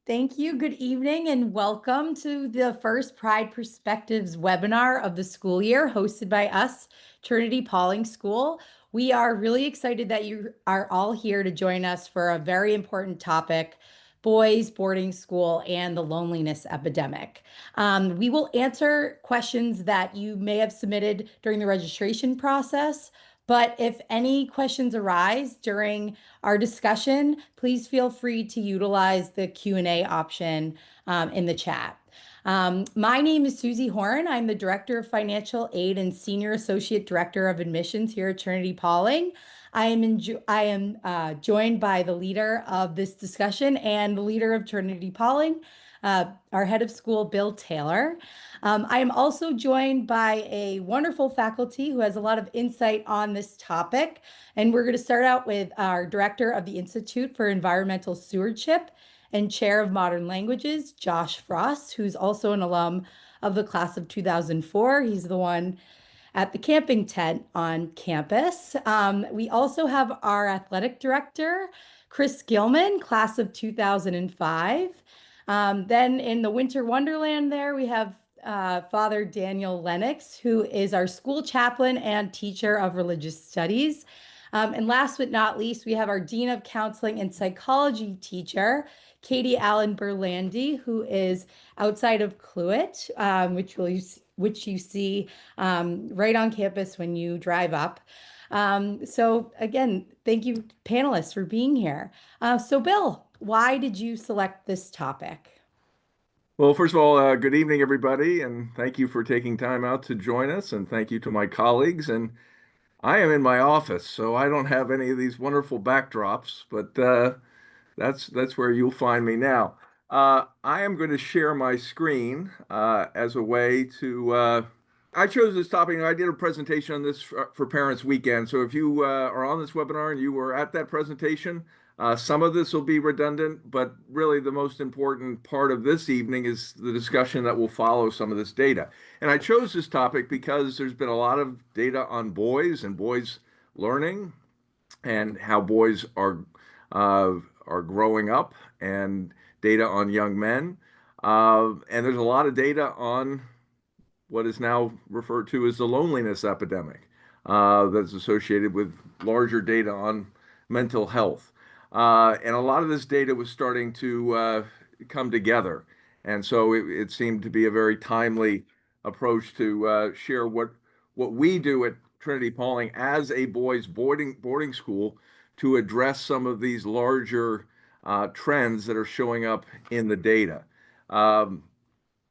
Thank you. Good evening and welcome to the first Pride Perspectives webinar of the school year hosted by us, Trinity-Pawling School. We are really excited that you are all here to join us for a very important topic, boys boarding school and the loneliness epidemic. We will answer questions that you may have submitted during the registration process. But if any questions arise during our discussion, please feel free to utilize the Q&A option in the chat. My name is Susie Horn. I'm the Director of Financial Aid and Senior Associate Director of Admissions here at Trinity-Pawling. I am joined by the leader of this discussion and the leader of Trinity-Pawling, our head of school, Bill Taylor. I am also joined by a wonderful faculty who has a lot of insight on this topic. And we're going to start out with our director of the Institute for Environmental Stewardship and chair of modern languages, Josh Frost, who's also an alum of the class of 2004. He's the one at the camping tent on campus. We also have our athletic director, Chris Gilman, class of 2005. Then in the Winter Wonderland there, we have Father Daniel Lennox, who is our school chaplain and teacher of religious studies. And last but not least, we have our Dean of Counseling and Psychology teacher, Katie Allen Berlandi, who is outside of Cluett, which you see right on campus when you drive up. So again, thank you panelists for being here. So Bill, why did you select this topic? Well, first of all, good evening, everybody, and thank you for taking time out to join us, and thank you to my colleagues. And I am in my office, so I don't have any of these wonderful backdrops, but that's where you'll find me now. I am going to share my screen as a way to. I chose this topic, and I did a presentation on this for Parents Weekend. So if you are on this webinar and you were at that presentation, some of this will be redundant, but really the most important part of this evening is the discussion that will follow some of this data. And I chose this topic because there's been a lot of data on boys and boys learning and how boys are growing up, and data on young men. And there's a lot of data on what is now referred to as the loneliness epidemic that's associated with larger data on mental health. And a lot of this data was starting to come together. And so it seemed to be a very timely approach to share what we do at Trinity-Pawling as a boys boarding school to address some of these larger trends that are showing up in the data.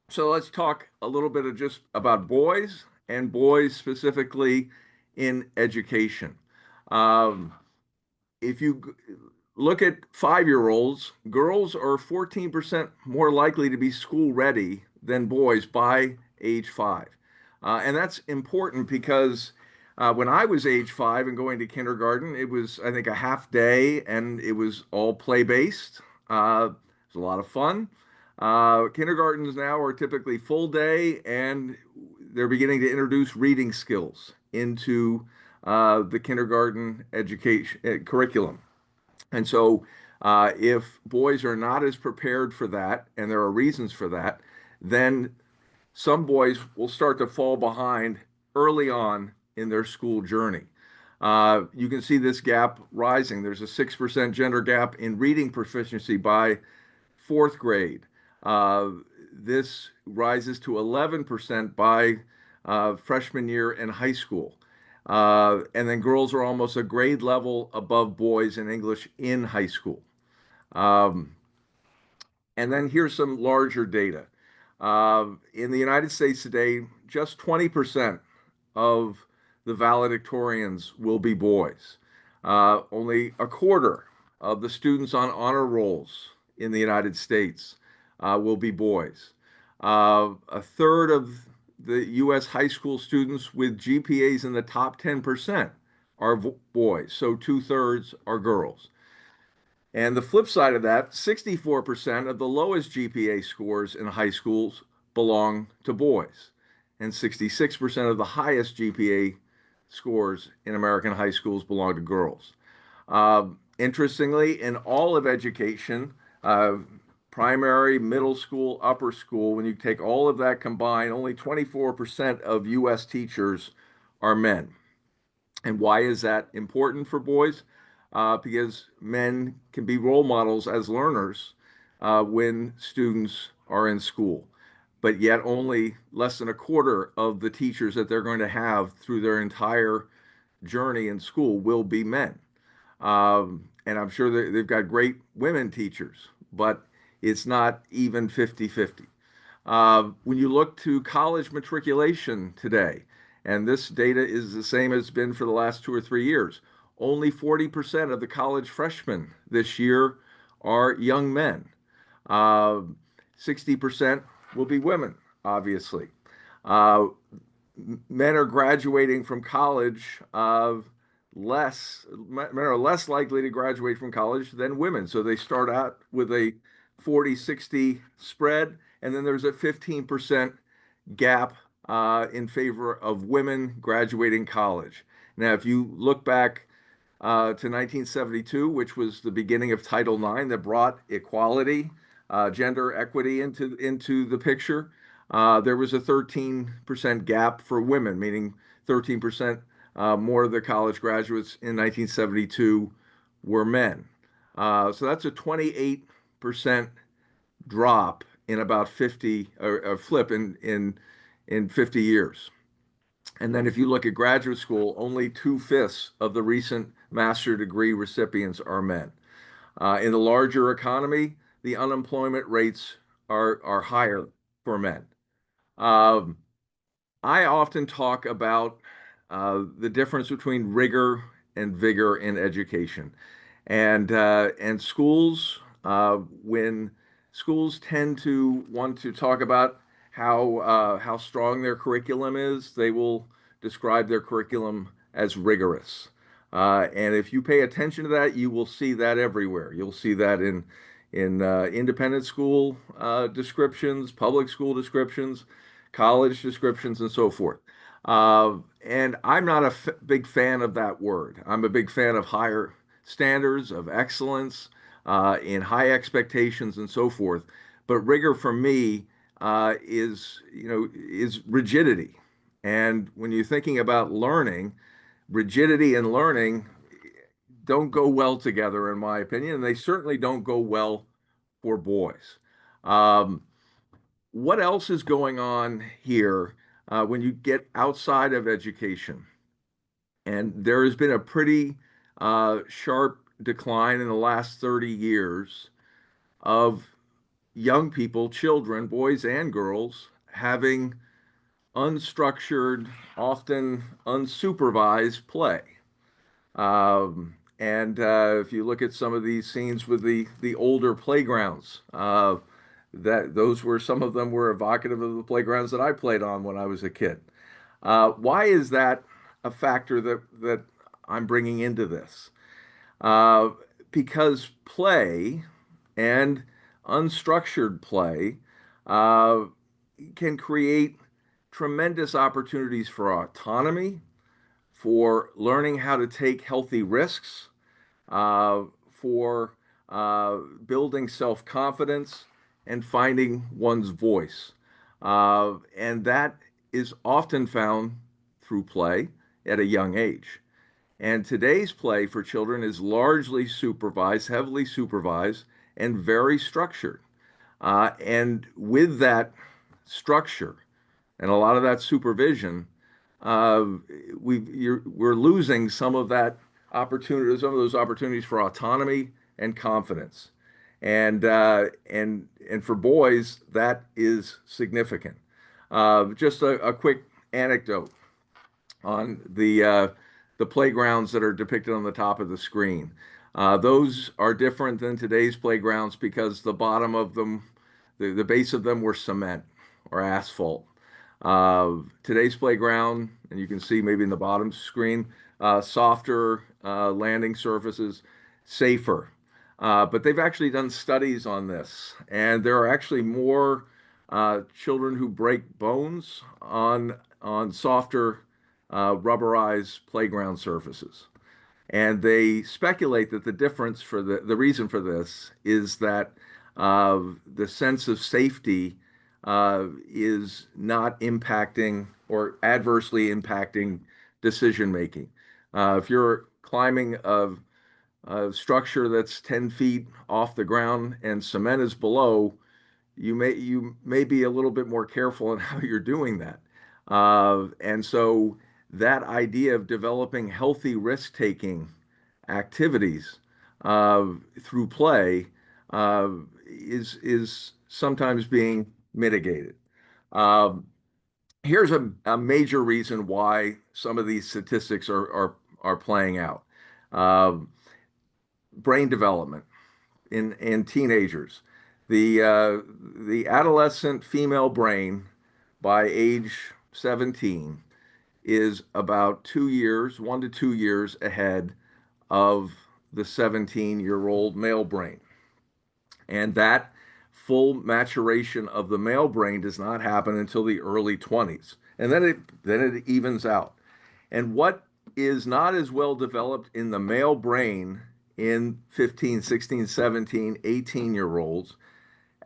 So let's talk a little bit of just about boys and boys specifically in education. If you look at 5-year-olds, girls are 14% more likely to be school ready than boys by age 5. And that's important because when I was age 5 and going to kindergarten, it was, I think, a half day and it was all play-based. It was a lot of fun. Kindergartens now are typically full day, and they're beginning to introduce reading skills into the kindergarten education curriculum. And so if boys are not as prepared for that, and there are reasons for that, then some boys will start to fall behind early on in their school journey. You can see this gap rising. There's a 6% gender gap in reading proficiency by 4th grade. This rises to 11% by freshman year in high school. And then girls are almost a grade level above boys in English in high school. And then here's some larger data. In the United States today, just 20% of the valedictorians will be boys. Only a quarter of the students on honor rolls in the United States will be boys. A third of the U.S. high school students with GPAs in the top 10% are boys, so 2/3 are girls. And the flip side of that, 64% of the lowest GPA scores in high schools belong to boys, and 66% of the highest GPA scores in American high schools belong to girls. Interestingly, in all of education, primary, middle school, upper school, when you take all of that combined, only 24% of US teachers are men. And why is that important for boys? Because men can be role models as learners when students are in school, but yet only less than a quarter of the teachers that they're going to have through their entire journey in school will be men. And I'm sure that they've got great women teachers, but it's not even 50-50. When you look to college matriculation today, and this data is the same as it's been for the last 2 or 3 years, only 40% of the college freshmen this year are young men. Uh, 60% will be women, obviously. Uh, Men are graduating from college men are less likely to graduate from college than women. So they start out with a 40-60 spread, and then there's a 15% gap in favor of women graduating college. Now, if you look back to 1972, which was the beginning of Title IX that brought equality, gender equity into the picture, there was a 13% gap for women, meaning 13% more of the college graduates in 1972 were men. So that's a 28% drop in about 50, or a flip in 50 years. And then if you look at graduate school, only 2/5 of the recent master degree recipients are men. In the larger economy, the unemployment rates are higher for men. Um, I often talk about the difference between rigor and vigor in education, and schools when schools tend to want to talk about how strong their curriculum is, they will describe their curriculum as rigorous. And if you pay attention to that, you will see that everywhere. You'll see that in independent school descriptions, public school descriptions, college descriptions, and so forth. And I'm not a big fan of that word. I'm a big fan of higher standards, of excellence, in high expectations, and so forth. But rigor for me is rigidity. And when you're thinking about learning, rigidity and learning don't go well together, in my opinion, and they certainly don't go well for boys. Um, what else is going on here when you get outside of education? And there has been a pretty sharp decline in the last 30 years of young people, children, boys and girls, having unstructured, often unsupervised play. And if you look at some of these scenes with the older playgrounds, that those were some of them were evocative of the playgrounds that I played on when I was a kid. Why is that a factor that I'm bringing into this? Uh, because play and unstructured play uh, can create tremendous opportunities for autonomy, for learning how to take healthy risks, for building self-confidence and finding one's voice. And that is often found through play at a young age. And today's play for children is largely supervised, heavily supervised, and very structured. And with that structure and a lot of that supervision, uh, we're losing some of that opportunity, some of those opportunities for autonomy and confidence. And for boys, that is significant. Just a quick anecdote on the playgrounds that are depicted on the top of the screen. Those are different than today's playgrounds because the bottom of them, the base of them were cement or asphalt. Today's playground, and you can see maybe in the bottom screen, softer landing surfaces, safer. But they've actually done studies on this, and there are actually more children who break bones on softer rubberized playground surfaces. And they speculate that the difference for the reason for this is that the sense of safety is not impacting or adversely impacting decision making. If you're climbing a structure that's 10 feet off the ground and cement is below, you may be a little bit more careful in how you're doing that. And so that idea of developing healthy risk-taking activities uh, through play uh, is sometimes being mitigated. Um, Here's a major reason why some of these statistics are playing out. Um Brain development in teenagers. The adolescent female brain by age 17 is about 2 years, 1 to 2 years ahead of the 17-year-old male brain. And that full maturation of the male brain does not happen until the early 20s. And then it evens out. And what is not as well developed in the male brain in 15, 16, 17, 18-year-olds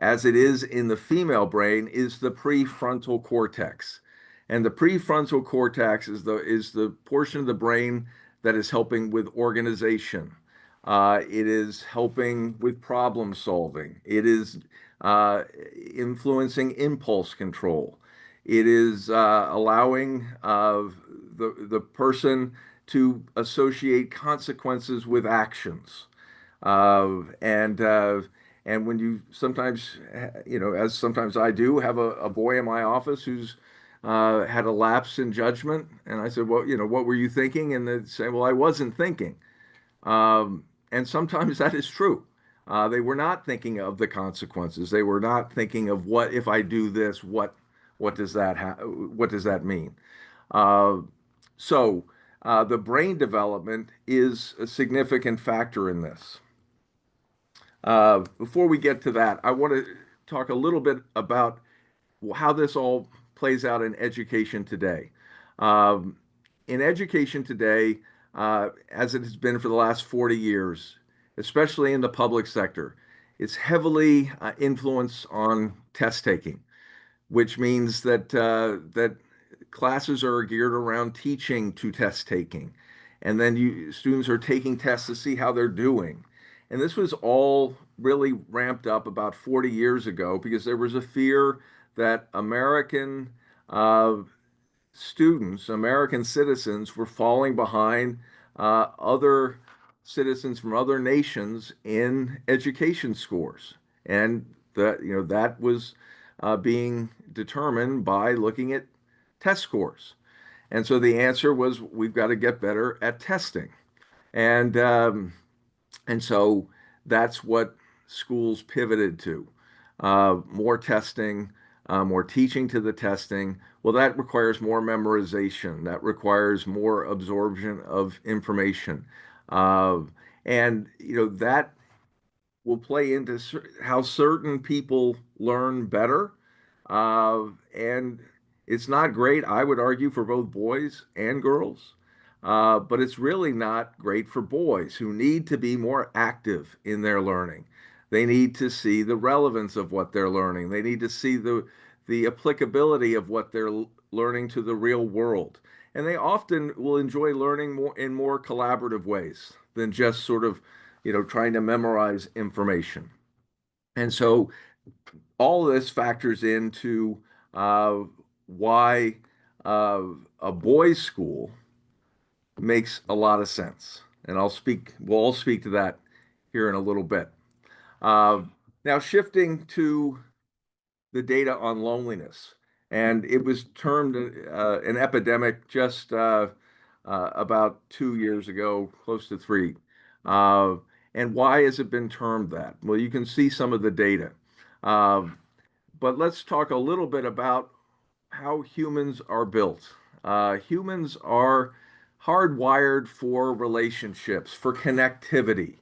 as it is in the female brain is the prefrontal cortex. And the prefrontal cortex is the portion of the brain that is helping with organization. It is helping with problem solving. It is uh, influencing impulse control. It is allowing the person to associate consequences with actions. And and when you sometimes, as sometimes I do, have a boy in my office who's had a lapse in judgment, and I said, well, what were you thinking? And they say, well, I wasn't thinking. And sometimes that is true. They were not thinking of the consequences. They were not thinking of what if I do this, what does that mean? Uh, so the brain development is a significant factor in this. Before we get to that, I want to talk a little bit about how this all plays out in education today. Um, in education today, as it has been for the last 40 years, especially in the public sector, it's heavily influenced on test taking, which means that classes are geared around teaching to test taking, and then students are taking tests to see how they're doing. And this was all really ramped up about 40 years ago because there was a fear that American uh, students, American citizens, were falling behind other citizens from other nations in education scores, and that was being determined by looking at test scores. And so the answer was we've got to get better at testing, and and so that's what schools pivoted to. More testing, more teaching to the testing. Well, that requires more memorization. That requires more absorption of information. Uh, and, that will play into how certain people learn better. And it's not great, I would argue, for both boys and girls. But it's really not great for boys who need to be more active in their learning. They need to see the relevance of what they're learning. They need to see the applicability of what they're learning to the real world. And they often will enjoy learning more in more collaborative ways than just sort of, trying to memorize information. And so all of this factors into uh, why uh, a boys' school makes a lot of sense. And we'll all speak to that here in a little bit. Uh, Now, shifting to the data on loneliness, and it was termed an epidemic just about 2 years ago, close to three. Uh, and why has it been termed that? Well, you can see some of the data. Uh, but let's talk a little bit about how humans are built. Humans are hardwired for relationships, for connectivity.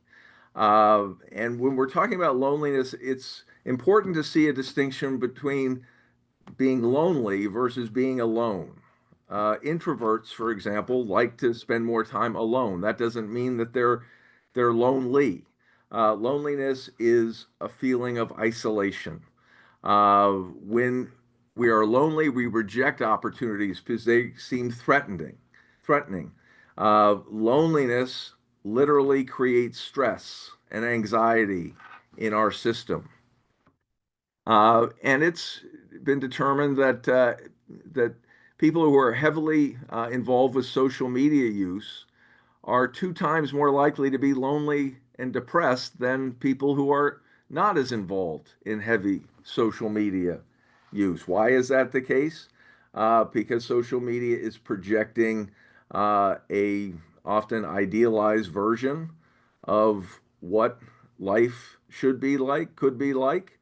And when we're talking about loneliness, it's important to see a distinction between being lonely versus being alone. Introverts, for example, like to spend more time alone. That doesn't mean that they're lonely. Loneliness is a feeling of isolation. When we are lonely, we reject opportunities because they seem threatening. Threatening. Loneliness literally creates stress and anxiety in our system. And it's been determined that people who are heavily involved with social media use are 2 times more likely to be lonely and depressed than people who are not as involved in heavy social media use. Why is that the case? Because social media is projecting a often idealized version of what life should be like, could be like,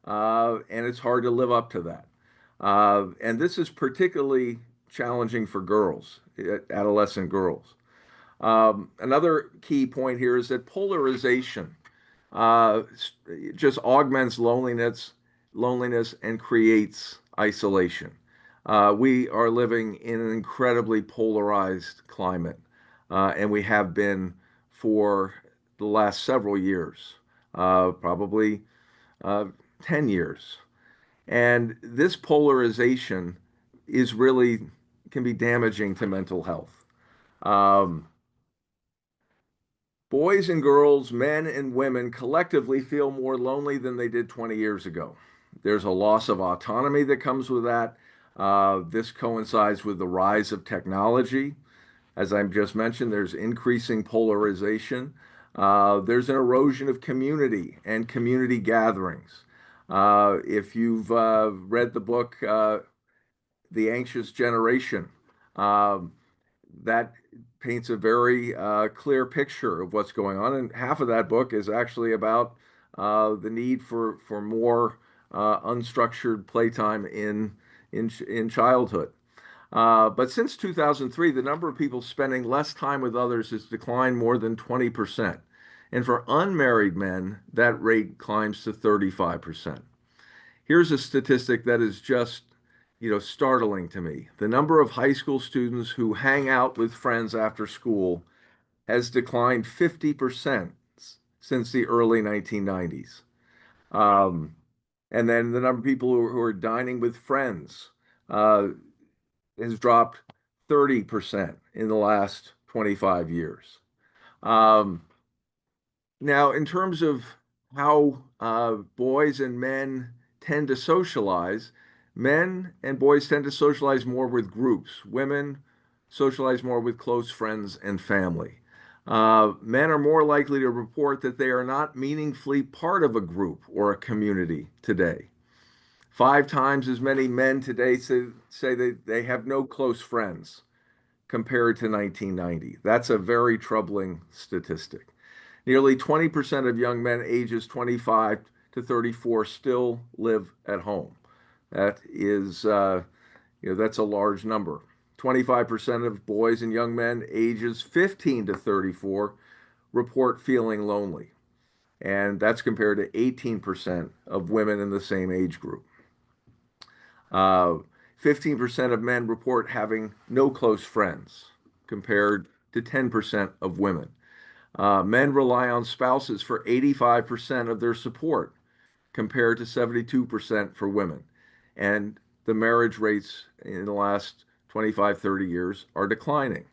and it's hard to live up to that. And this is particularly challenging for girls, adolescent girls. Another key point here is that polarization uh, just augments loneliness and creates isolation. We are living in an incredibly polarized climate, and we have been for the last several years, probably uh, 10 years. And this polarization is really can be damaging to mental health. Um, Boys and girls, men and women collectively feel more lonely than they did 20 years ago. There's a loss of autonomy that comes with that. This coincides with the rise of technology. As I've just mentioned, there's increasing polarization. There's an erosion of community and community gatherings. If you've read the book The Anxious Generation, um, that paints a very clear picture of what's going on. And half of that book is actually about the need for more unstructured playtime in childhood. But since 2003, the number of people spending less time with others has declined more than 20%. And for unmarried men, that rate climbs to 35%. Here's a statistic that is just, startling to me. The number of high school students who hang out with friends after school has declined 50% since the early 1990s. Um, and then the number of people who are dining with friends uh, has dropped 30% in the last 25 years. Um, Now, in terms of how boys and men tend to socialize, men and boys tend to socialize more with groups. Women socialize more with close friends and family. Men are more likely to report that they are not meaningfully part of a group or a community today. 5 times as many men today say that they have no close friends compared to 1990. That's a very troubling statistic. Nearly 20% of young men ages 25 to 34 still live at home. That is, that's a large number. 25% of boys and young men ages 15 to 34 report feeling lonely. And that's compared to 18% of women in the same age group. Uh, 15% of men report having no close friends, compared to 10% of women. Men rely on spouses for 85% of their support, compared to 72% for women. And the marriage rates in the last 25, 30 years are declining.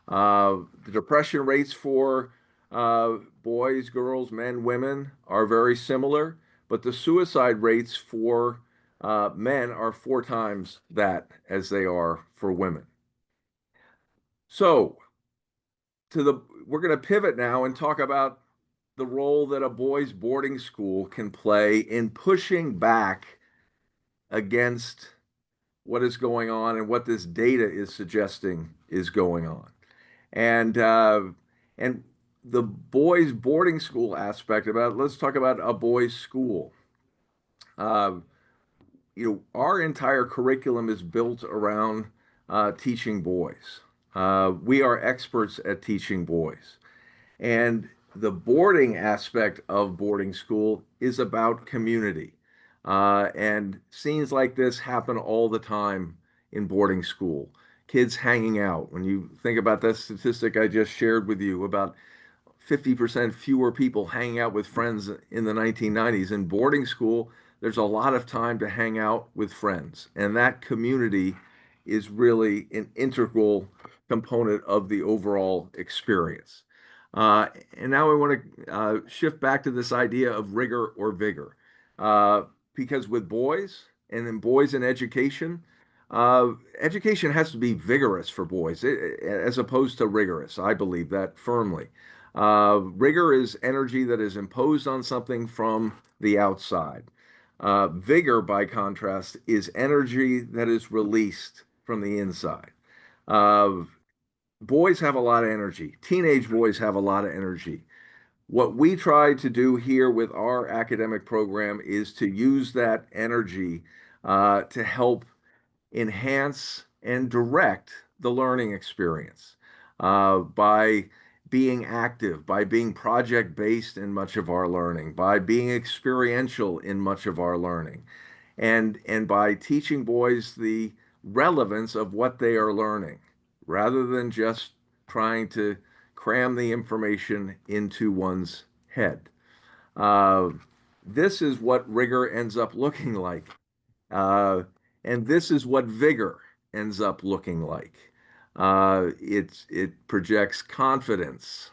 The depression rates for boys, girls, men, women are very similar, but the suicide rates for men are 4 times that as they are for women. So, we're going to pivot now and talk about the role that a boys' boarding school can play in pushing back against what is going on and what this data is suggesting is going on. And and the boys' boarding school aspect about it, let's talk about a boys' school. Uh, our entire curriculum is built around teaching boys. We are experts at teaching boys. And the boarding aspect of boarding school is about community. And scenes like this happen all the time in boarding school. Kids hanging out. When you think about that statistic I just shared with you, about 50% fewer people hanging out with friends in the 1990s. In boarding school, there's a lot of time to hang out with friends, and that community is really an integral component of the overall experience. Uh, and now I want to shift back to this idea of rigor or vigor. Uh, because with boys and in boys in education, education has to be vigorous for boys as opposed to rigorous. I believe that firmly. Rigor is energy that is imposed on something from the outside. Vigor, by contrast, is energy that is released from the inside. Uh, Boys have a lot of energy. Teenage boys have a lot of energy. What we try to do here with our academic program is to use that energy to help enhance and direct the learning experience by being active, by being project based in much of our learning, by being experiential in much of our learning, and by teaching boys the relevance of what they are learning rather than just trying to cram the information into one's head. Uh, this is what rigor ends up looking like. Uh, and this is what vigor ends up looking like. It projects confidence,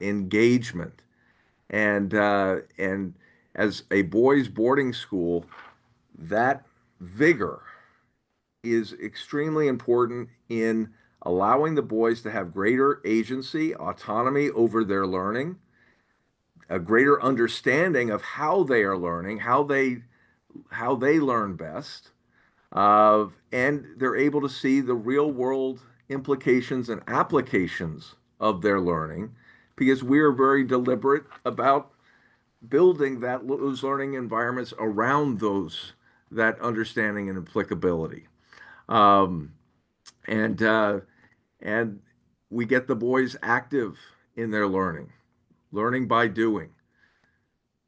engagement, and as a boys' boarding school, that vigor is extremely important in allowing the boys to have greater agency, autonomy over their learning, a greater understanding of how they are learning, how they learn best, and they're able to see the real world implications and applications of their learning because we are very deliberate about building those learning environments around that understanding and applicability. Um, and and we get the boys active in their learning by doing.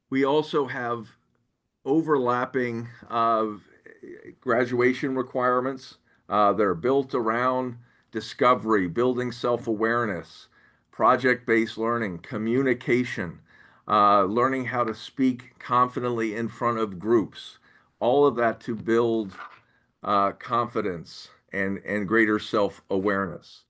We also have overlapping graduation requirements that are built around discovery, building self-awareness, project-based learning, communication, learning how to speak confidently in front of groups, all of that to build confidence and greater self-awareness.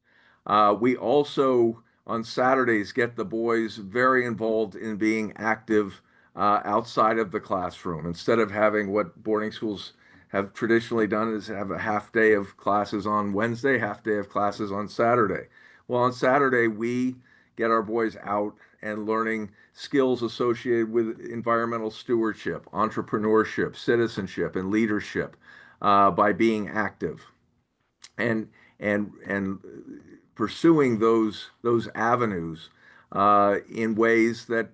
We also on Saturdays get the boys very involved in being active outside of the classroom. Instead of having what boarding schools have traditionally done is have a half day of classes on Wednesday, half day of classes on Saturday. Well, on Saturday, we get our boys out and learning skills associated with environmental stewardship, entrepreneurship, citizenship, and leadership by being active and and pursuing those avenues in ways that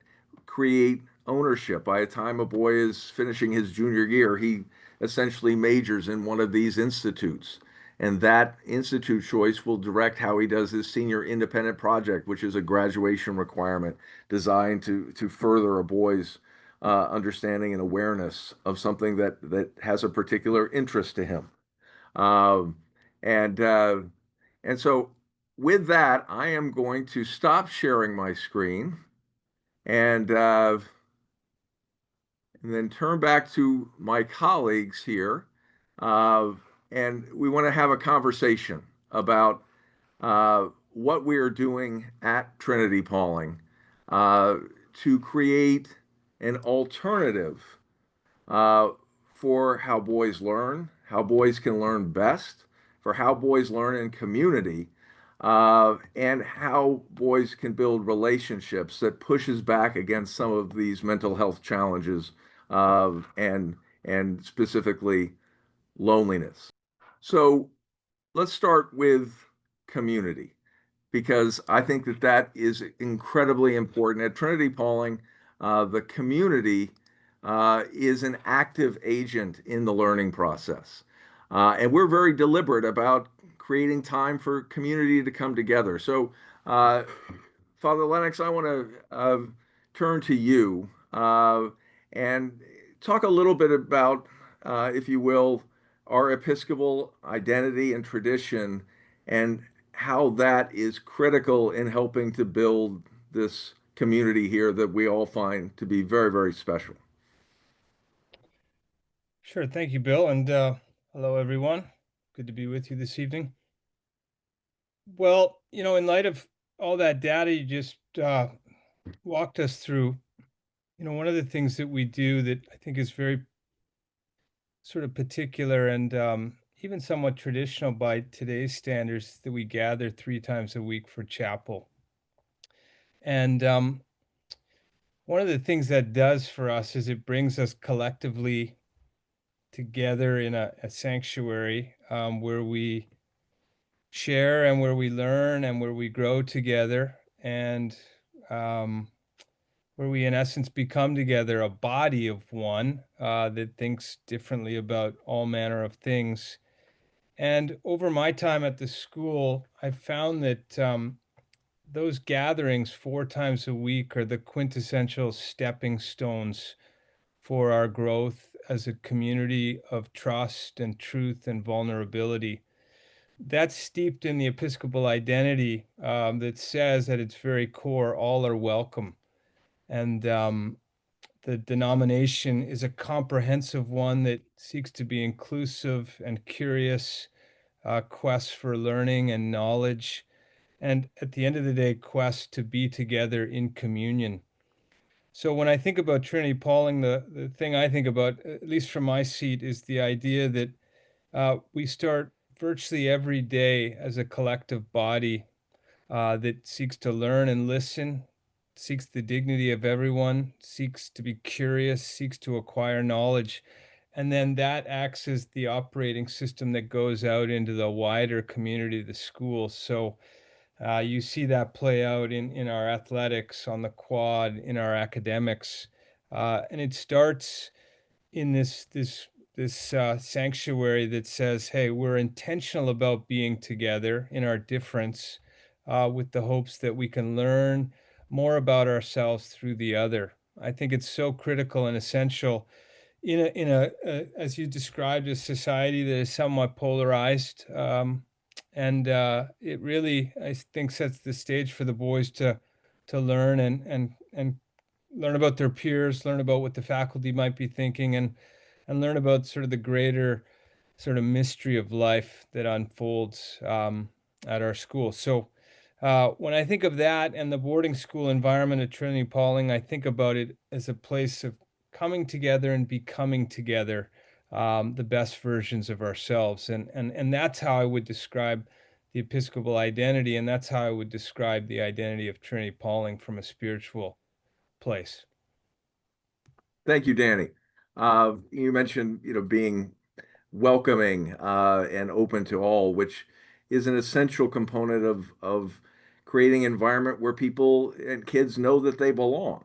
create ownership. By the time a boy is finishing his junior year, he essentially majors in one of these institutes. And that institute choice will direct how he does his senior independent project, which is a graduation requirement designed to further a boy's understanding and awareness of something that has a particular interest to him. Um, and uh, and so with that, I am going to stop sharing my screen and uh, and then turn back to my colleagues here. Uh, and we want to have a conversation about what we are doing at Trinity-Pawling uh, to create an alternative uh, for how boys learn, how boys can learn best, for how boys learn in community, and how boys can build relationships that pushes back against some of these mental health challenges and specifically loneliness. So let's start with community because I think that is incredibly important. At Trinity-Pawling, the community is an active agent in the learning process. And we're very deliberate about creating time for community to come together. So, uh, Father Lennox, I want to turn to you and talk a little bit about, if you will, our Episcopal identity and tradition and how that is critical in helping to build this community here that we all find to be very, very special. Sure. Thank you, Bill. And hello, everyone. Good to be with you this evening. Well, in light of all that data you just walked us through, one of the things that we do that I think is very sort of particular and even somewhat traditional by today's standards that we gather 3 times a week for chapel. And one of the things that does for us is it brings us collectively together in a sanctuary where we share and where we learn and where we grow together and um, where we in essence become together a body of one that thinks differently about all manner of things. And over my time at the school, I found that those gatherings 4 times a week are the quintessential stepping stones for our growth as a community of trust and truth and vulnerability. That's steeped in the Episcopal identity that says at its very core, all are welcome. And the denomination is a comprehensive one that seeks to be inclusive and curious, quests for learning and knowledge, and at the end of the day, quest to be together in communion. So when I think about Trinity-Pawling, the thing I think about, at least from my seat, is the idea that we start virtually every day as a collective body that seeks to learn and listen, seeks the dignity of everyone, seeks to be curious, seeks to acquire knowledge. And then that acts as the operating system that goes out into the wider community, the school. So you see that play out in our athletics, on the quad, in our academics. And it starts in this sanctuary that says, "Hey, we're intentional about being together in our difference, with the hopes that we can learn more about ourselves through the other." I think it's so critical and essential in a as you described, a society that is somewhat polarized, and it really, I think, sets the stage for the boys to learn and learn about their peers, learn about what the faculty might be thinking, and learn about sort of the greater sort of mystery of life that unfolds at our school. So when I think of that and the boarding school environment at Trinity-Pawling, I think about it as a place of coming together and becoming together, the best versions of ourselves. And that's how I would describe the Episcopal identity, and that's how I would describe the identity of Trinity-Pawling from a spiritual place. Thank you, Danny. You mentioned, being welcoming and open to all, which is an essential component of creating an environment where people and kids know that they belong.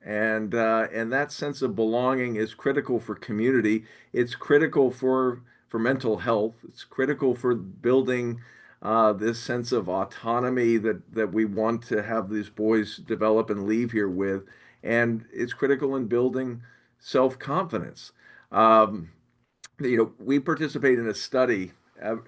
And that sense of belonging is critical for community. It's critical for mental health. It's critical for building this sense of autonomy that we want to have these boys develop and leave here with. And it's critical in building self-confidence. Um, we participate in a study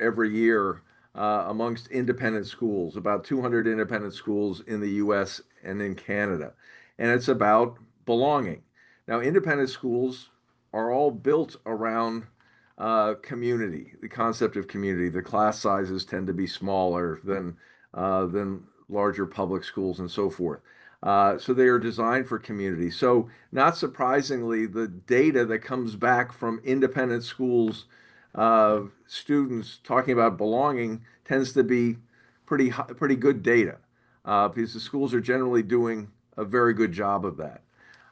every year amongst independent schools, about 200 independent schools in the US and in Canada. And it's about belonging. Now, independent schools are all built around community, the concept of community. The class sizes tend to be smaller than larger public schools and so forth. So they are designed for community. So not surprisingly, the data that comes back from independent schools, students talking about belonging tends to be pretty good data, because the schools are generally doing a very good job of that.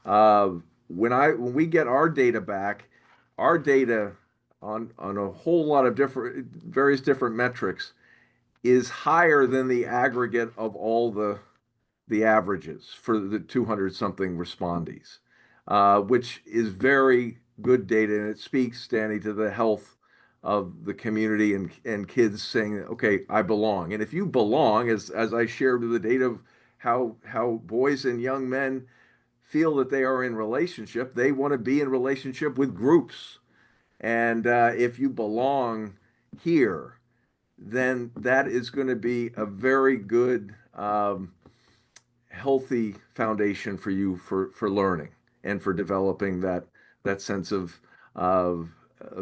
Uh, when we get our data back, our data on a whole lot of various different metrics is higher than the aggregate of all the averages for the 200 something respondees, which is very good data. And it speaks, Danny, to the health of the community and kids saying, okay, I belong. And if you belong, as I shared with the data of how boys and young men feel that they are in relationship, they want to be in relationship with groups. And if you belong here, then that is going to be a very good healthy foundation for you for learning and for developing that sense of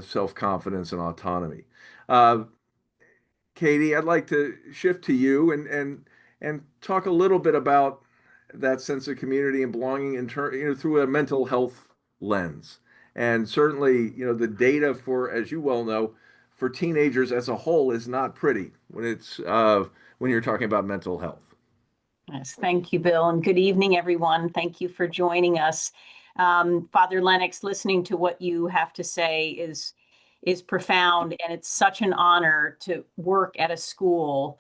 self-confidence and autonomy. Uh, Katie, I'd like to shift to you and talk a little bit about that sense of community and belonging through a mental health lens. And certainly, the data for, as you well know, for teenagers as a whole is not pretty when you're talking about mental health. Yes, thank you, Bill, and good evening, everyone. Thank you for joining us. Father Lennox, listening to what you have to say is profound, and it's such an honor to work at a school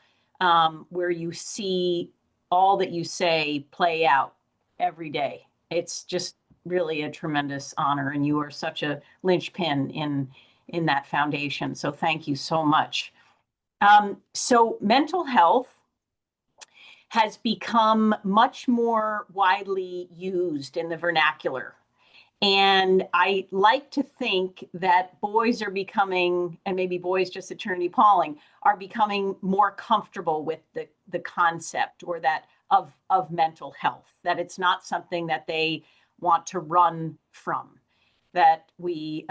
where you see all that you say play out every day. It's just really a tremendous honor, and you are such a linchpin in that foundation. So thank you so much. So mental health has become much more widely used in the vernacular. And I like to think that boys are becoming, and maybe boys just at Trinity-Pawling, are becoming more comfortable with the concept or that of mental health, that it's not something that they want to run from, that we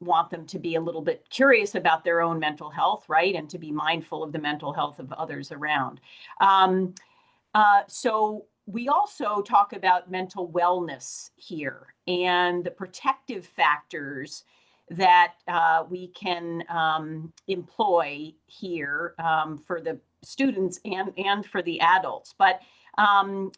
want them to be a little bit curious about their own mental health, right? And to be mindful of the mental health of others around. So we also talk about mental wellness here and the protective factors that we can employ here for the students and for the adults. But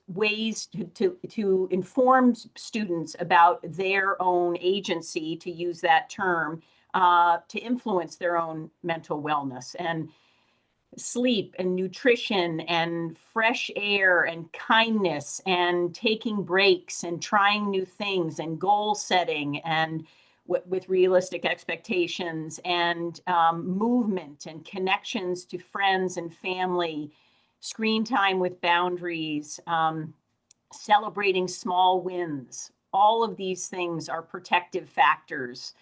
ways to inform students about their own agency, to use that term, to influence their own mental wellness. And sleep and nutrition and fresh air and kindness and taking breaks and trying new things and goal setting and with realistic expectations and movement and connections to friends and family, screen time with boundaries, celebrating small wins. All of these things are protective factors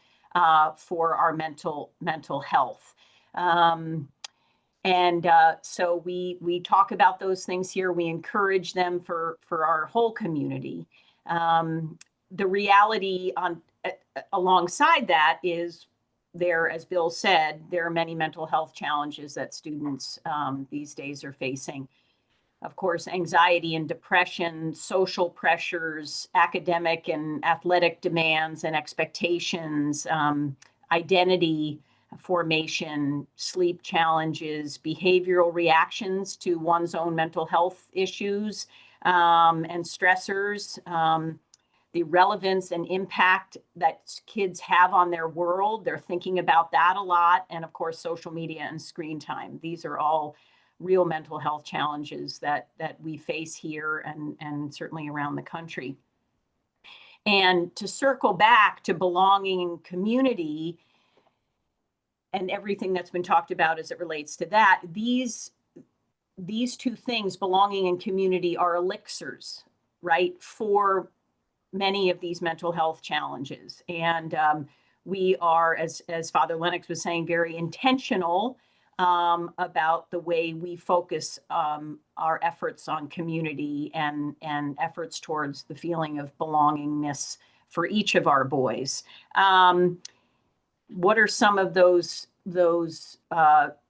for our mental health. So we talk about those things here. We encourage them for our whole community. The reality alongside that is there, as Bill said, there are many mental health challenges that students these days are facing. Of course, anxiety and depression, social pressures, academic and athletic demands and expectations, identity formation, sleep challenges, behavioral reactions to one's own mental health issues and stressors, the relevance and impact that kids have on their world. They're thinking about that a lot. And of course, social media and screen time. These are all real mental health challenges that we face here and certainly around the country. And to circle back to belonging and community, and everything that's been talked about as it relates to that, these two things, belonging and community, are elixirs, right, for many of these mental health challenges. And we are, as Father Lennox was saying, very intentional about the way we focus our efforts on community and efforts towards the feeling of belongingness for each of our boys. What are some of those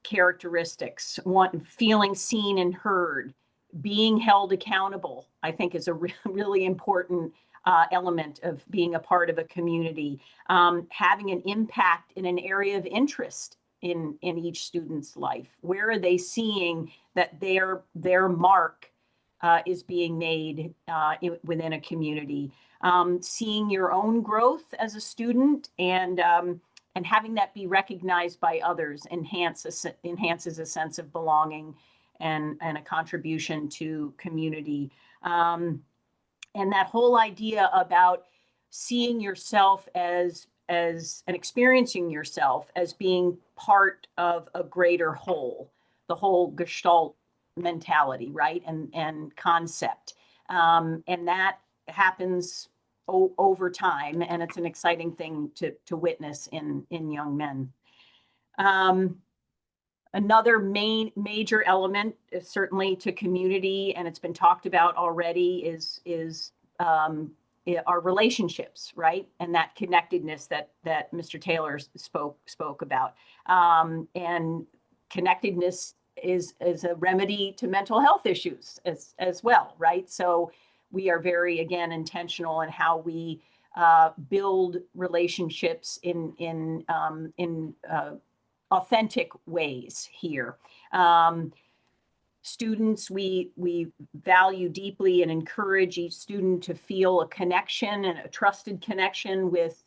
characteristics? One, feeling seen and heard, being held accountable, I think is a really important element of being a part of a community. Having an impact in an area of interest in each student's life. Where are they seeing that their mark is being made within a community? Seeing your own growth as a student and having that be recognized by others enhances a sense of belonging and a contribution to community. And that whole idea about seeing yourself as and experiencing yourself as being part of a greater whole, the whole Gestalt mentality, right? And concept. And that happens over time, and it's an exciting thing to witness in young men. Another major element is certainly to community, and it's been talked about already, is our relationships, right? And that connectedness that Mr. Taylor spoke about. And connectedness is a remedy to mental health issues as well, right? So we are very, again, intentional in how we build relationships in authentic ways here. Students, we value deeply and encourage each student to feel a connection and a trusted connection with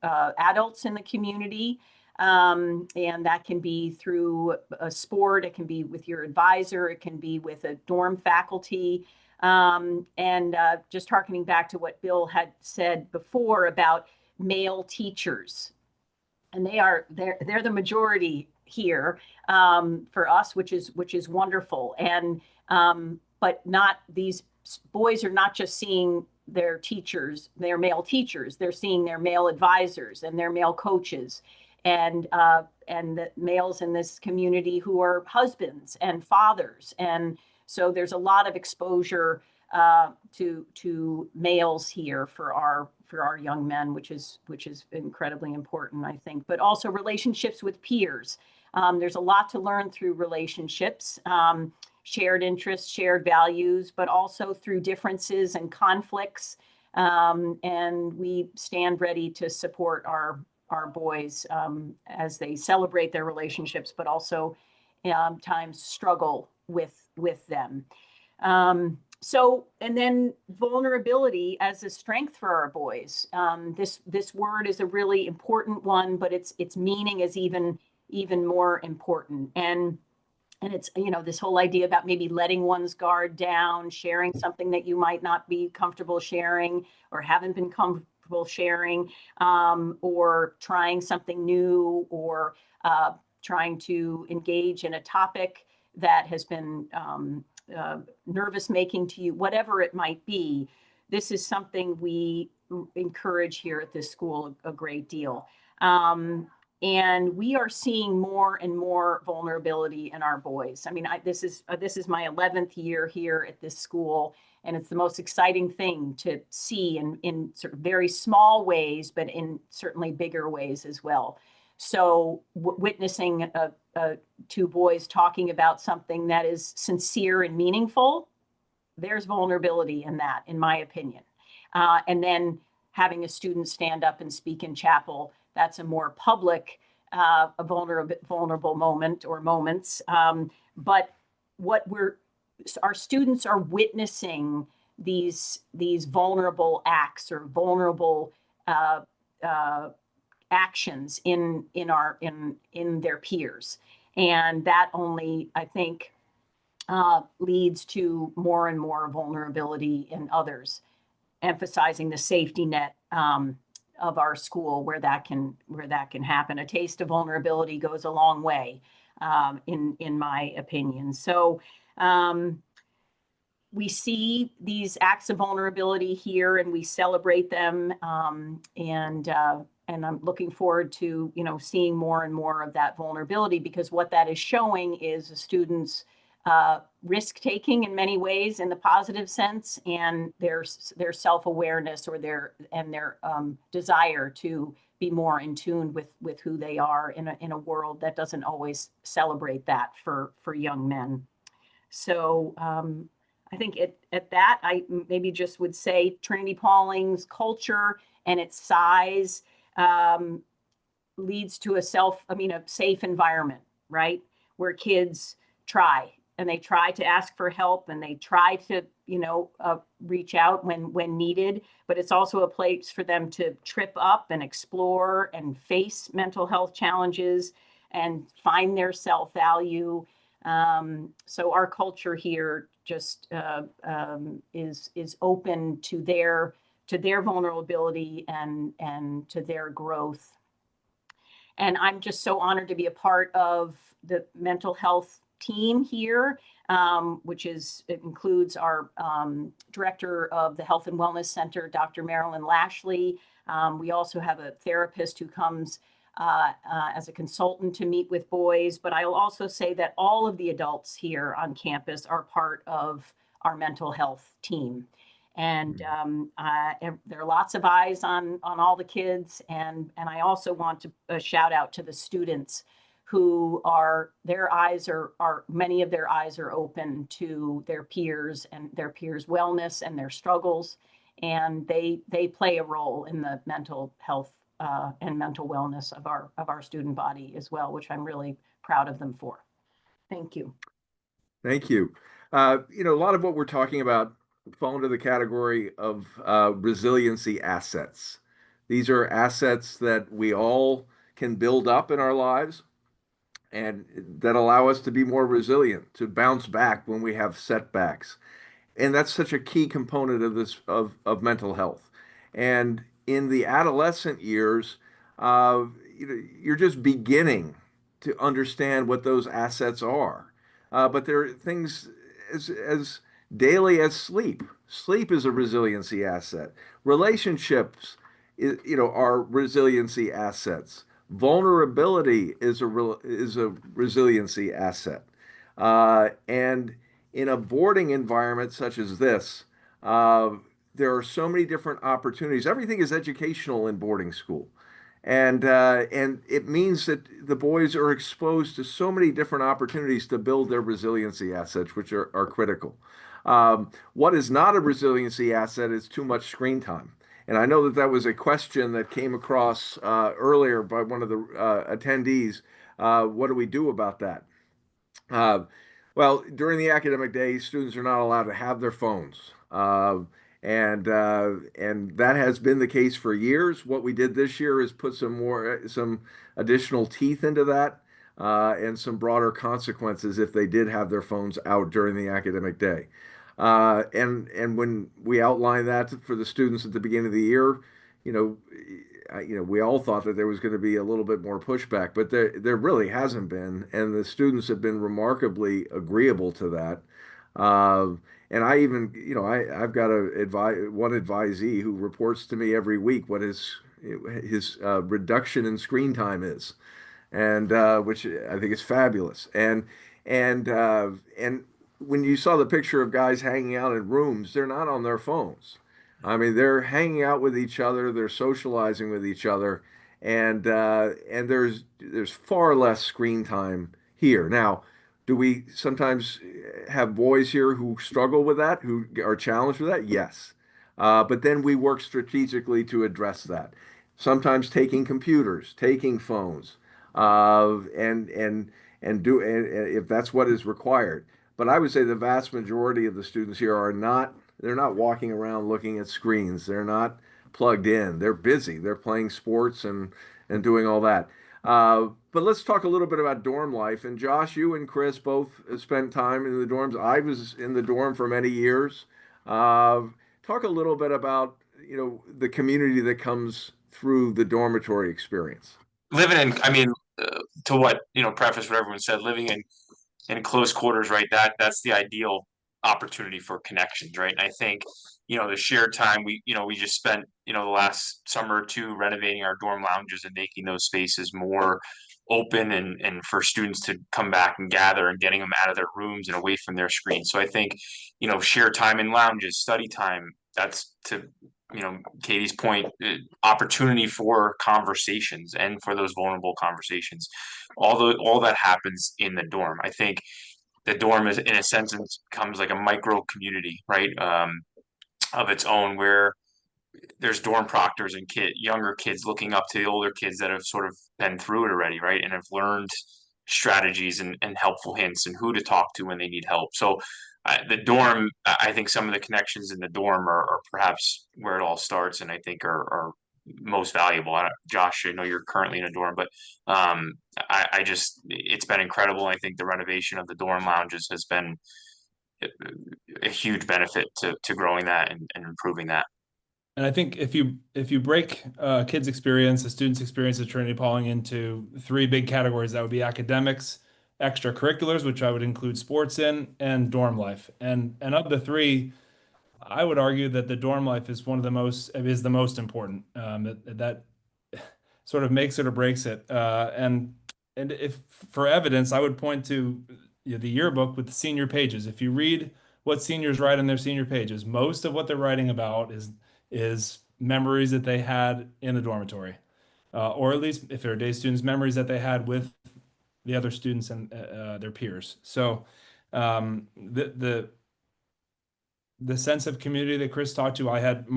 adults in the community. And that can be through a sport, it can be with your advisor, it can be with a dorm faculty. And just harkening back to what Bill had said before about male teachers, and they're the majority here for us, which is wonderful. And but not these boys are not just seeing their teachers, their male teachers. They're seeing their male advisors and their male coaches, and the males in this community who are husbands and fathers. And so there's a lot of exposure to males here for our young men, which is incredibly important, I think. But also relationships with peers. There's a lot to learn through relationships, shared interests, shared values, but also through differences and conflicts. And we stand ready to support our boys as they celebrate their relationships, but also times struggle with them. So, and then vulnerability as a strength for our boys. This word is a really important one, but its meaning is even more important. And it's, this whole idea about maybe letting one's guard down, sharing something that you might not be comfortable sharing or haven't been comfortable sharing, or trying something new, or trying to engage in a topic that has been nervous making to you, whatever it might be. This is something we encourage here at this school a great deal. And we are seeing more and more vulnerability in our boys. I mean, this is my 11th year here at this school, and it's the most exciting thing to see in sort of very small ways, but in certainly bigger ways as well. So witnessing two boys talking about something that is sincere and meaningful, there's vulnerability in that, in my opinion. And then having a student stand up and speak in chapel, that's a more public, a vulnerable moment or moments. But our students are witnessing these vulnerable acts or vulnerable actions in their peers, and that only, I think, leads to more and more vulnerability in others, emphasizing the safety net of our school where that can happen. A taste of vulnerability goes a long way, in my opinion. So we see these acts of vulnerability here, and we celebrate them. And I'm looking forward to seeing more and more of that vulnerability, because what that is showing is a student's risk taking in many ways in the positive sense, and their self-awareness or their desire to be more in tune with who they are in a world that doesn't always celebrate that for young men. So I think at that, I maybe just would say Trinity-Pawling's culture and its size leads to a safe environment, right? Where kids try, and they try to ask for help, and they try to, reach out when needed, but it's also a place for them to trip up and explore and face mental health challenges and find their self-value. So our culture here just is open to their vulnerability and to their growth. And I'm just so honored to be a part of the mental health team here, which includes our director of the Health and Wellness Center, Dr. Marilyn Lashley. We also have a therapist who comes as a consultant to meet with boys, but I'll also say that all of the adults here on campus are part of our mental health team. And there are lots of eyes on all the kids. And I also want to shout out to the students who are, many of their eyes are open to their peers and their peers' wellness and their struggles. And they play a role in the mental health and mental wellness of our student body as well, which I'm really proud of them for. Thank you. Thank you. A lot of what we're talking about fall into the category of resiliency assets. These are assets that we all can build up in our lives and that allow us to be more resilient, to bounce back when we have setbacks. And that's such a key component of this of mental health. And in the adolescent years, uh, you're just beginning to understand what those assets are. But there are things as daily as sleep. Sleep is a resiliency asset. Relationships, are resiliency assets. Vulnerability is a resiliency asset. And in a boarding environment such as this, uh, there are so many different opportunities. Everything is educational in boarding school, and it means that the boys are exposed to so many different opportunities to build their resiliency assets, which are critical. What is not a resiliency asset is too much screen time. And I know that that was a question that came across earlier by one of the attendees. What do we do about that? Uh, well, during the academic day, students are not allowed to have their phones, and that has been the case for years. What we did this year is put some additional teeth into that, and some broader consequences if they did have their phones out during the academic day. And when we outlined that for the students at the beginning of the year, you know, we all thought that there was going to be a little bit more pushback, but there really hasn't been, and the students have been remarkably agreeable to that. Uh, and I even, I've got one advisee who reports to me every week what his reduction in screen time is, and which I think is fabulous. And when you saw the picture of guys hanging out in rooms, they're not on their phones. I mean, they're hanging out with each other, they're socializing with each other, and there's far less screen time here. Now, do we sometimes have boys here who struggle with that, who are challenged with that? Yes. But then we work strategically to address that. Sometimes taking computers, taking phones, and if that's what is required. But I would say the vast majority of the students here they're not walking around looking at screens. They're not plugged in. They're busy. They're playing sports and doing all that. But let's talk a little bit about dorm life. And Josh, you and Chris both spent time in the dorms. I was in the dorm for many years. Uh, Talk a little bit about, the community that comes through the dormitory experience. Living in, I mean, to what, preface what everyone said, living in close quarters, right? That's the ideal opportunity for connections, right? And I think, the shared time we just spent, the last summer or two renovating our dorm lounges and making those spaces more open and for students to come back and gather and getting them out of their rooms and away from their screens. So I think, share time in lounges, study time, that's to, Katie's point, opportunity for conversations and for those vulnerable conversations. All that happens in the dorm. I think the dorm is, in a sense, becomes like a micro community, right? Of its own, where there's dorm proctors and younger kids looking up to the older kids that have sort of been through it already, right? And have learned strategies and helpful hints and who to talk to when they need help. So the dorm, I think some of the connections in the dorm are perhaps where it all starts, and I think are most valuable. Josh, I know you're currently in a dorm, but I just, it's been incredible. I think the renovation of the dorm lounges has been a huge benefit to growing that and improving that. And I think if you break kids' experience, the students' experience at Trinity-Pawling into three big categories, that would be academics, extracurriculars, which I would include sports in, and dorm life. And of the three, I would argue that the dorm life is the most important. sort of makes it or breaks it. And if for evidence, I would point to the yearbook with the senior pages. If you read what seniors write on their senior pages, most of what they're writing about is memories that they had in the dormitory, or at least if they're day students, memories that they had with the other students and their peers. So the sense of community that Chris talked to, I had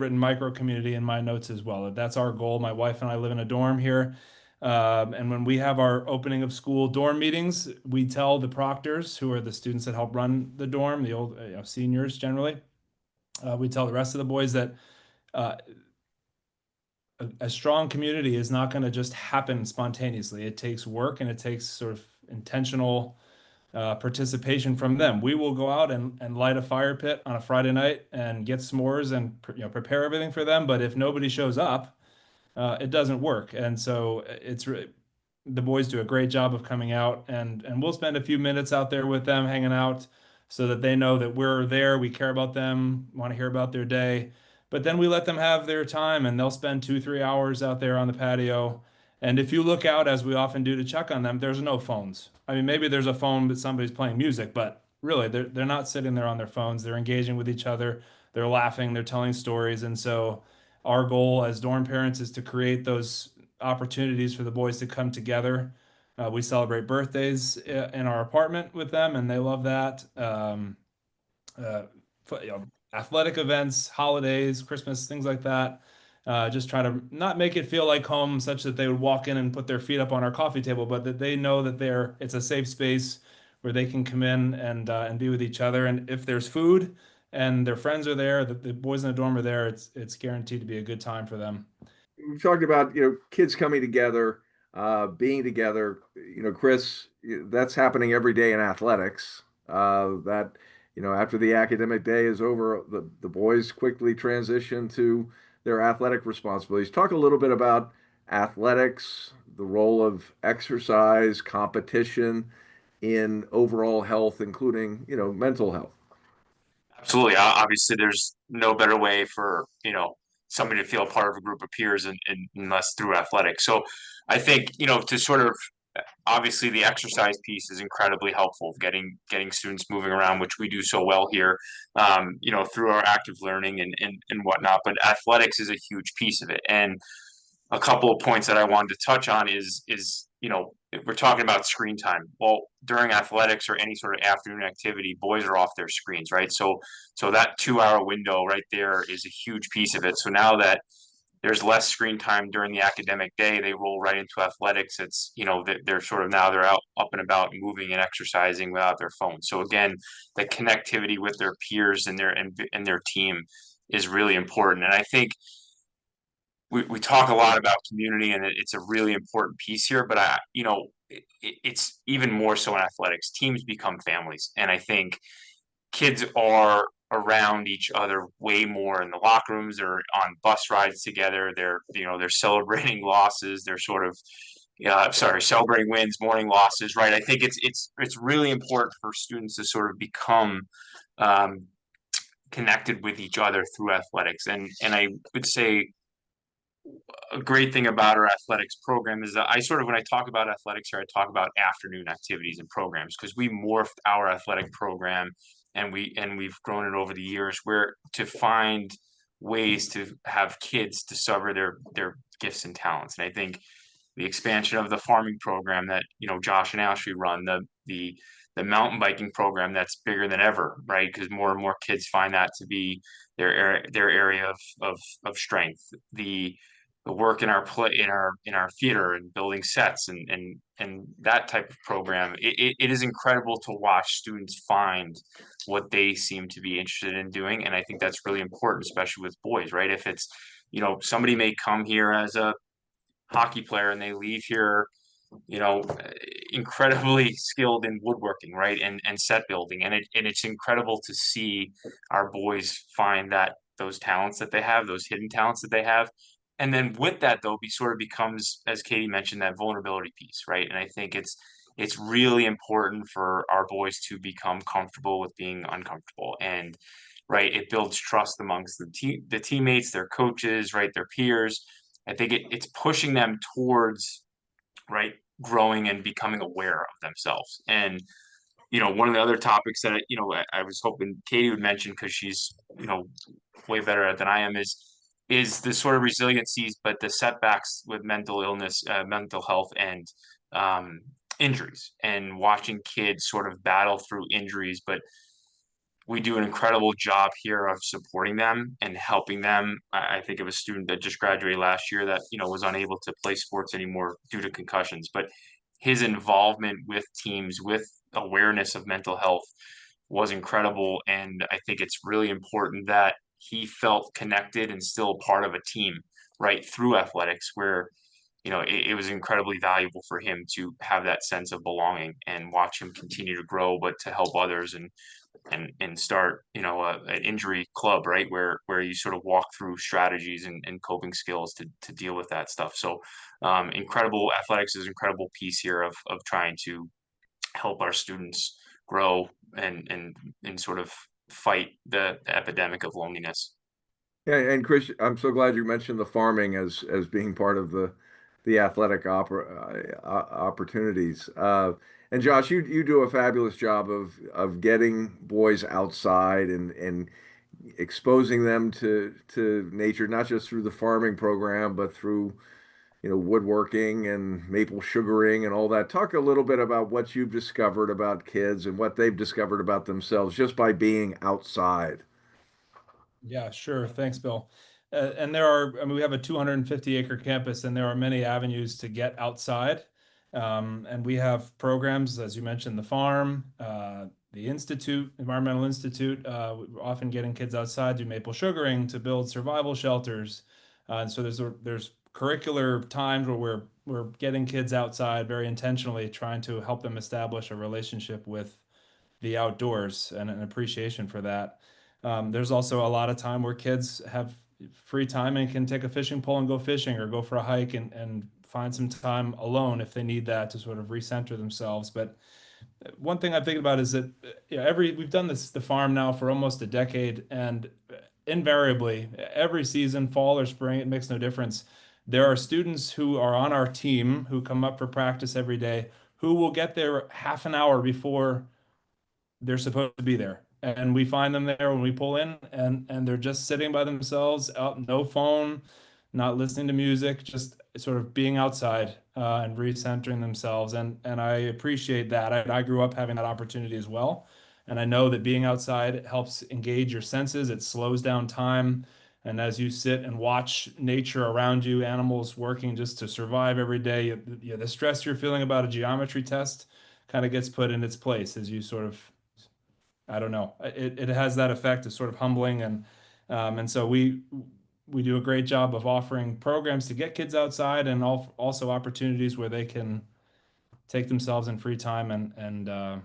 written micro community in my notes as well. That's our goal. My wife and I live in a dorm here. And when we have our opening of school dorm meetings, we tell the proctors, who are the students that help run the dorm, the old seniors generally, we tell the rest of the boys that a strong community is not going to just happen spontaneously. It takes work and it takes sort of intentional participation from them. We will go out and light a fire pit on a Friday night and get s'mores and prepare everything for them. But if nobody shows up, it doesn't work. And so it's really, the boys do a great job of coming out, and we'll spend a few minutes out there with them hanging out so that they know that we're there, we care about them, want to hear about their day. But then we let them have their time, and they'll spend 2, 3 hours out there on the patio. And if you look out, as we often do, to check on them, there's no phones. I mean, maybe there's a phone, but somebody's playing music, but really they're not sitting there on their phones. They're engaging with each other, they're laughing, they're telling stories. And so our goal as dorm parents is to create those opportunities for the boys to come together. We celebrate birthdays in our apartment with them, and they love that. Uh, Athletic events, holidays, Christmas, things like that. Just try to not make it feel like home, such that they would walk in and put their feet up on our coffee table, but that they know that it's a safe space where they can come in and be with each other. And if there's food and their friends are there, the boys in the dorm are there, it's guaranteed to be a good time for them. We've talked about, kids coming together, being together. Chris, that's happening every day in athletics. That after the academic day is over, the boys quickly transition to their athletic responsibilities. Talk a little bit about athletics, the role of exercise, competition in overall health, including mental health. Absolutely. Obviously, there's no better way for, somebody to feel part of a group of peers and unless through athletics. So I think, to sort of obviously the exercise piece is incredibly helpful, getting students moving around, which we do so well here, through our active learning and whatnot. But athletics is a huge piece of it. And a couple of points that I wanted to touch on is we're talking about screen time. Well, during athletics or any sort of afternoon activity, boys are off their screens, right? So that 2 hour window right there is a huge piece of it. So now that there's less screen time during the academic day, they roll right into athletics. It's they're sort of now they're out up and about moving and exercising without their phone. So again, the connectivity with their peers and their team is really important. And I think we talk a lot about community, and it's a really important piece here, but it's even more so in athletics. Teams become families, and I think kids are around each other way more in the locker rooms. They're on bus rides together. They're celebrating losses. They're sort of celebrating wins, mourning losses, right? I think it's really important for students to sort of become connected with each other through athletics. And I would say a great thing about our athletics program is that when I talk about athletics here, I talk about afternoon activities and programs, because we morphed our athletic program and we've grown it over the years where to find ways to have kids discover their gifts and talents. And I think the expansion of the farming program that Josh and Ashley run, the mountain biking program that's bigger than ever, right? Because more and more kids find that to be their area of strength. The work in our play in our theater and building sets and that type of program, it is incredible to watch students find what they seem to be interested in doing. And I think that's really important, especially with boys, right? If it's somebody may come here as a hockey player and they leave here you know incredibly skilled in woodworking, right, and set building, and it's incredible to see our boys find that those talents that they have, those hidden talents that they have. And then with that though, be sort of becomes, as Katie mentioned, that vulnerability piece, right? And I think it's really important for our boys to become comfortable with being uncomfortable. And right, it builds trust amongst the teammates, their coaches, right, their peers. I think it's pushing them towards, right, growing and becoming aware of themselves. And one of the other topics that I was hoping Katie would mention, because she's way better at it than I am, is the sort of resiliencies, but the setbacks with mental illness, mental health, and um, injuries, and watching kids sort of battle through injuries. But we do an incredible job here of supporting them and helping them. I think of a student that just graduated last year that was unable to play sports anymore due to concussions, but his involvement with teams, with awareness of mental health, was incredible. And I think it's really important that he felt connected and still part of a team, right, through athletics, where it was incredibly valuable for him to have that sense of belonging and watch him continue to grow, but to help others, and start an injury club, right, where you sort of walk through strategies and coping skills to deal with that stuff. So incredible. Athletics is an incredible piece here of trying to help our students grow and sort of fight the epidemic of loneliness. Yeah, and Chris, I'm so glad you mentioned the farming as being part of the athletic opportunities. And Josh, you do a fabulous job of getting boys outside and exposing them to nature, not just through the farming program, but through woodworking and maple sugaring and all that. Talk a little bit about what you've discovered about kids and what they've discovered about themselves just by being outside. Yeah, sure. Thanks, Bill. And there are, I mean, we have a 250-acre campus, and there are many avenues to get outside. And we have programs, as you mentioned, the farm, the Institute, Environmental Institute, we're often getting kids outside, do maple sugaring to build survival shelters. And so there's curricular times where we're getting kids outside very intentionally, trying to help them establish a relationship with the outdoors and an appreciation for that. There's also a lot of time where kids have free time and can take a fishing pole and go fishing, or go for a hike and find some time alone if they need that to sort of recenter themselves. But one thing I'm thinking about is that we've done the farm now for almost a decade, and invariably every season, fall or spring, it makes no difference. There are students who are on our team who come up for practice every day who will get there half an hour before they're supposed to be there. And we find them there when we pull in, and they're just sitting by themselves, out, no phone, not listening to music, just sort of being outside and recentering themselves. And I appreciate that. I grew up having that opportunity as well. And I know that being outside helps engage your senses. It slows down time. And as you sit and watch nature around you, animals working just to survive every day, the stress you're feeling about a geometry test kind of gets put in its place as you sort of, I don't know. It has that effect of sort of humbling, and so we do a great job of offering programs to get kids outside, and also opportunities where they can take themselves in free time and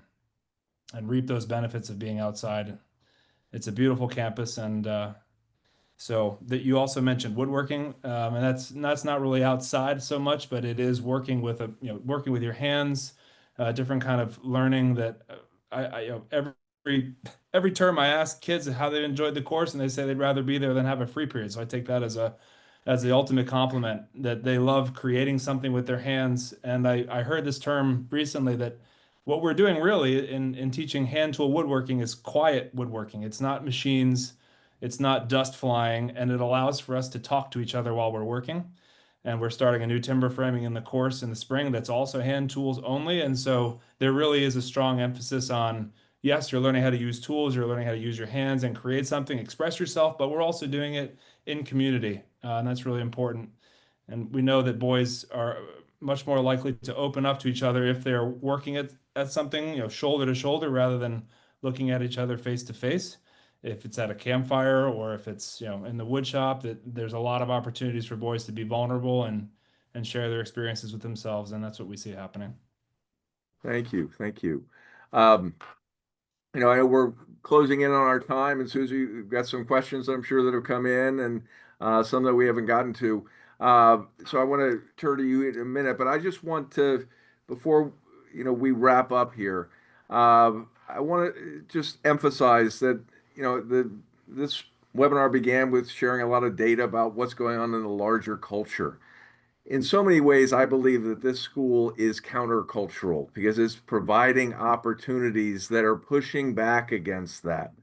reap those benefits of being outside. It's a beautiful campus, and so that you also mentioned woodworking, and that's not really outside so much, but it is working with working with your hands, different kind of learning that every every term I ask kids how they enjoyed the course, and they say they'd rather be there than have a free period. So I take that as the ultimate compliment, that they love creating something with their hands. And I heard this term recently, that what we're doing really in teaching hand tool woodworking is quiet woodworking. It's not machines, it's not dust flying, and it allows for us to talk to each other while we're working. And we're starting a new timber framing in the course in the spring that's also hand tools only. And so there really is a strong emphasis on, yes, you're learning how to use tools, you're learning how to use your hands and create something, express yourself, but we're also doing it in community. And that's really important. And we know that boys are much more likely to open up to each other if they're working at something, shoulder to shoulder, rather than looking at each other face to face. If it's at a campfire, or if it's, in the wood shop, that there's a lot of opportunities for boys to be vulnerable and share their experiences with themselves. And that's what we see happening. Thank you. Thank you. Um, I know we're closing in on our time, and Susie, we've got some questions I'm sure that have come in, and some that we haven't gotten to. So I want to turn to you in a minute, but I just want to, before we wrap up here, I want to just emphasize that this webinar began with sharing a lot of data about what's going on in the larger culture. In so many ways, I believe that this school is countercultural because it's providing opportunities that are pushing back against that.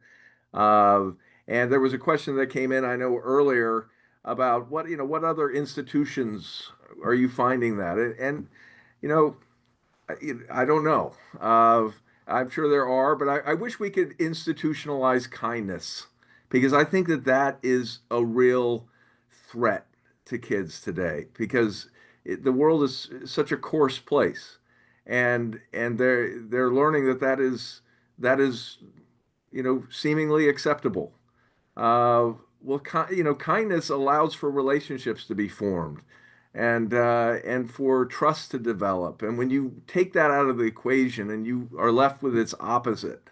Uh, and there was a question that came in, I know earlier, about what other institutions are you finding that? And you know, I don't know. I'm sure there are, but I wish we could institutionalize kindness because I think that that is a real threat to kids today because the world is such a coarse place, and they're learning that that is seemingly acceptable. Well, kindness allows for relationships to be formed and for trust to develop. And when you take that out of the equation and you are left with its opposite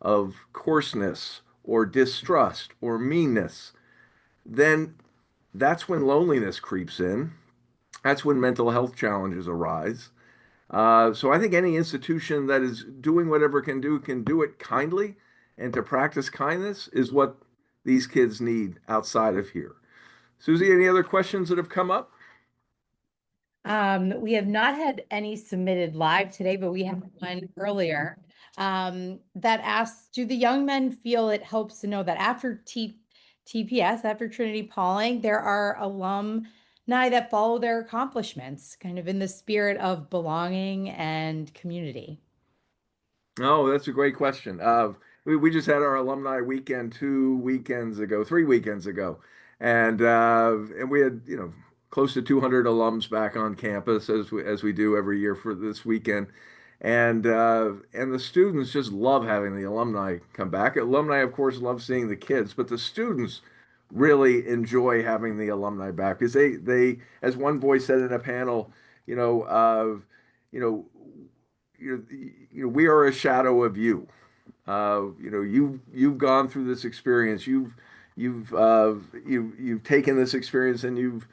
of coarseness or distrust or meanness, then that's when loneliness creeps in. That's when mental health challenges arise. So I think any institution that is doing whatever it can do it kindly, and to practice kindness is what these kids need outside of here. Susie, any other questions that have come up? We have not had any submitted live today, but we had one earlier that asks, do the young men feel it helps to know that after TPS, after Trinity-Pawling, there are alumni that follow their accomplishments, kind of in the spirit of belonging and community? Oh, that's a great question. We just had our alumni weekend 2 weekends ago, 3 weekends ago, and we had close to 200 alums back on campus as we do every year for this weekend, and the students just love having the alumni come back. Alumni, of course, love seeing the kids, but the students really enjoy having the alumni back because they as one boy said in a panel, you know, you know we are a shadow of you. You've gone through this experience. You've taken this experience and you've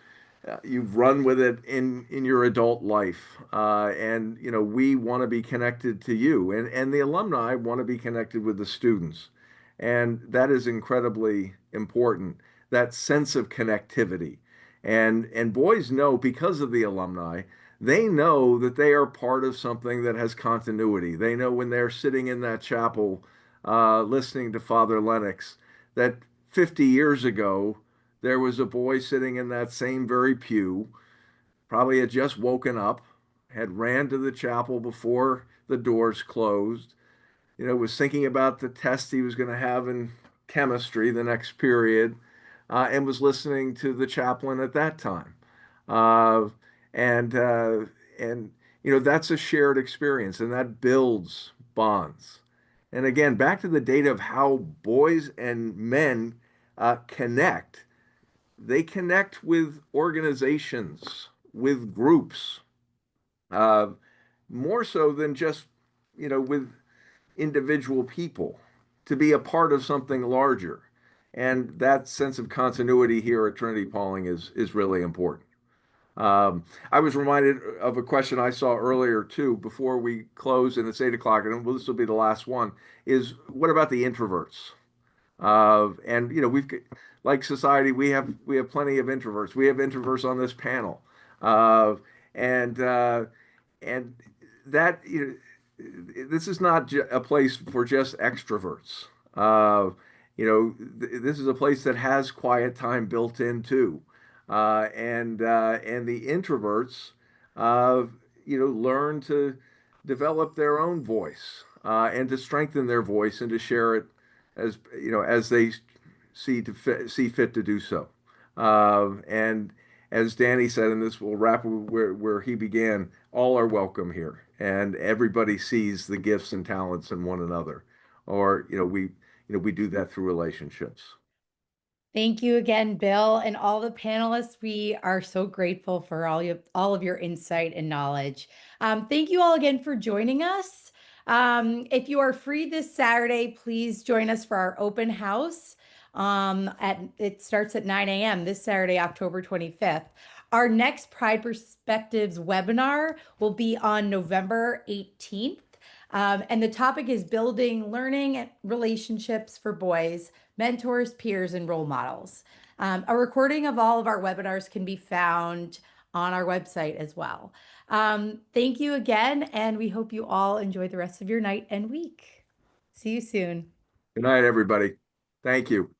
run with it in your adult life. And we want to be connected to you, and the alumni want to be connected with the students, and that is incredibly important. That sense of connectivity, and boys know because of the alumni. They know that they are part of something that has continuity. They know when they're sitting in that chapel, listening to Father Lennox, that 50 years ago, there was a boy sitting in that same very pew, probably had just woken up, had ran to the chapel before the doors closed, was thinking about the test he was going to have in chemistry the next period, and was listening to the chaplain at that time. Uh, and that's a shared experience, and that builds bonds. And again, back to the data of how boys and men connect. They connect with organizations, with groups, uh, more so than just with individual people, to be a part of something larger. And that sense of continuity here at Trinity-Pawling is really important. I was reminded of a question I saw earlier too, before we close, and it's 8 o'clock, and this will be the last one, is what about the introverts? And like society, we have plenty of introverts. We have introverts on this panel. Uh, and and that this is not a place for just extroverts. This is a place that has quiet time built in too, and the introverts, uh, learn to develop their own voice and to strengthen their voice and to share it as they see fit to do so. And as Danny said, and this will wrap where he began, all are welcome here, and everybody sees the gifts and talents in one another. Or we do that through relationships. Thank you again, Bill, and all the panelists. We are so grateful for all of your insight and knowledge. Thank you all again for joining us. If you are free this Saturday, please join us for our open house. It starts at 9 a.m. this Saturday, October 25th. Our next Pride Perspectives webinar will be on November 18th. And the topic is building learning relationships for boys, mentors, peers, and role models. A recording of all of our webinars can be found on our website as well. Thank you again, and we hope you all enjoy the rest of your night and week. See you soon. Good night, everybody. Thank you.